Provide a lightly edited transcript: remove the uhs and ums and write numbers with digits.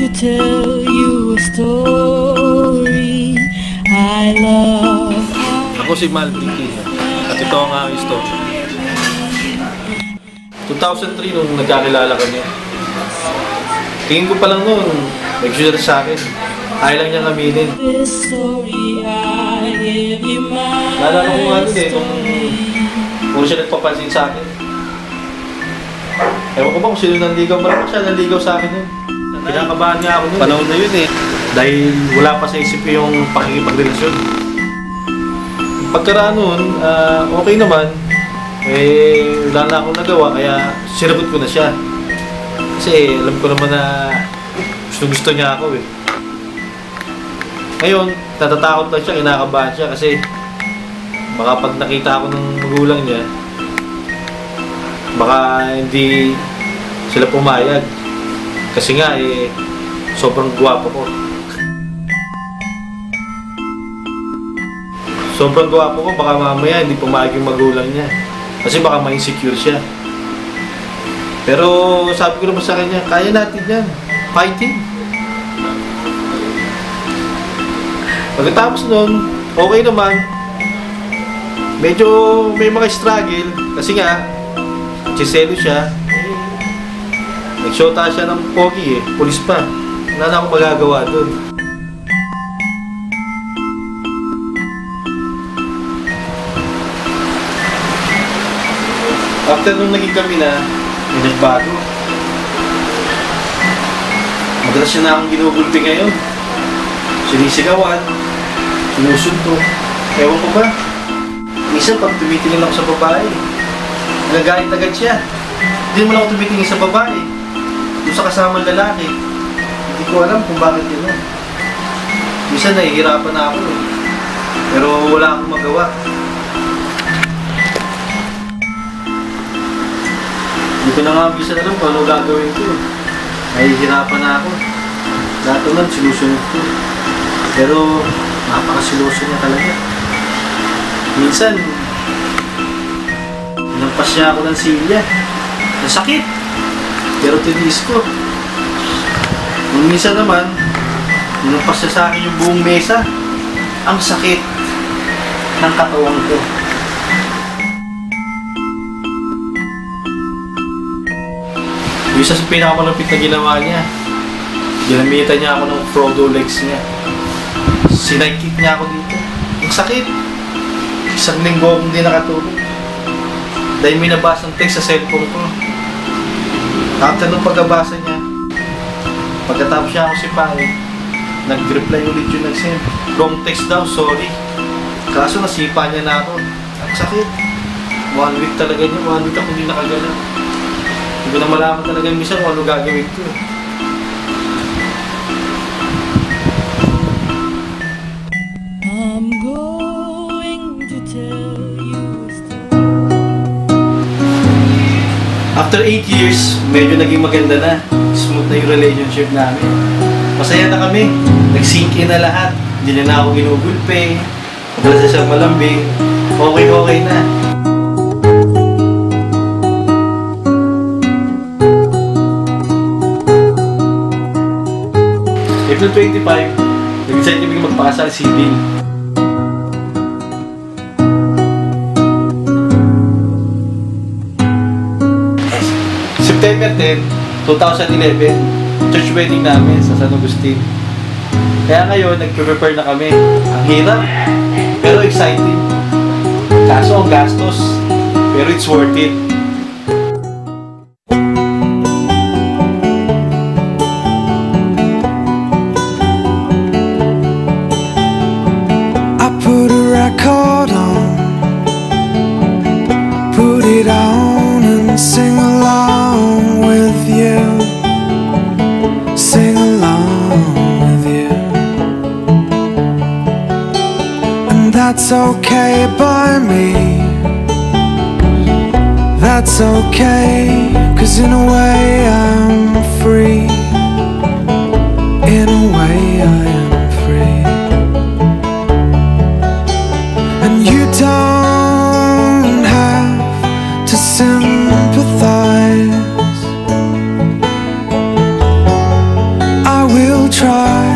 to tell you a story I love. Ako si Malvin Quino at ito ang aking story. 2003 nung nagkakilala kami. Tingin ko pa lang noon, nag-share sa akin. Ayaw lang niyang aminin. Naalala ko nga nun kung siya nagpapansin sa akin. Ewan ko ba kung sino nanligaw. Maraming siya nanligaw sa akin nun. Pinakabahan nga ako nun. Panahon na yun dahil wala pa sa isip yung pakikipagrelasyon. Pagkaraan nun, okay naman. Wala na akong nagawa kaya sinagot ko na siya. Kasi alam ko naman na gusto niya ako Ngayon, natatakot lang siya, kinakabahan siya kasi baka pag nakita ako ng magulang niya, baka hindi sila pumayag. Kasi nga sobrang gwapo ko. Sobrang gwapo ko, baka mamaya hindi pumayag yung magulang niya. Kasi baka ma-insecure siya. Pero sabi ko naman sa kanya, kaya natin yan. Fighting. Pagkatapos nun, okay naman. Medyo may mga struggle. Kasi nga, chiselo siya. Nagsyota siya ng pogi pulis pa. Wala na akong magagawa dun. After nung naging kami na, may nagbago. Madalas siya na akong ginugulpi ngayon. Sinisigawan, sinusuntok. Ewan ko ba? Minsan pag tumitingin ako sa babae, nagagalit agad siya. Hindi naman ako tumitingin sa babae. Doon sa kasamang lalaki. Hindi ko alam kung bakit yun. Minsan nahihirapan na ako Pero wala akong magawa. Hindi ko na nga minsan alam kung ano gagawin ko. Nahihirapan na ako. Lahat naman sinusunod ko. Pero napakasiloso niya talaga. Minsan, nampas niya ako ng silya. Nasakit. Pero tiniis ko. Nung minsan naman, nampas niya sa akin yung buong mesa. Ang sakit ng katawan ko. Yung isa sa pinakamalapit na ginawa niya, ginamitan niya ako ng Frodo legs niya. Sinaikik niya ako dito. Ang sakit. Isang linggo akong hindi nakatulog. Dahil may nabasang text sa cellphone ko. After nung pagkabasa niya, pagkatapos siya akong sipahin, nag-reply ulit yung nag-send. Wrong text daw, sorry. Kaso nasipa niya na ako. Ang sakit. 1 week talaga niya. 1 week ako hindi nakagalaw. Hindi ko na malaman talaga minsan kung ano gagawin ko I'm going to tell you a story. After 8 years, medyo naging maganda na. Smooth na yung relationship namin. Masaya na kami. Nag-sink in na lahat. Hindi na ako ginugulpe. Madalas na siyang malambing. Okay na. April 25, nag-decide kami magpakasal civil. September 10, 2011, church wedding namin sa San Agustin. Kaya ngayon, nag-prepare na kami. Ang hirap, pero exciting. Kaso ang gastos, pero it's worth it. Sing along with you. Sing along with you. And that's okay by me. That's okay, 'cause in a way I'm free. In a way I am free. And you don't have to sympathize. I will try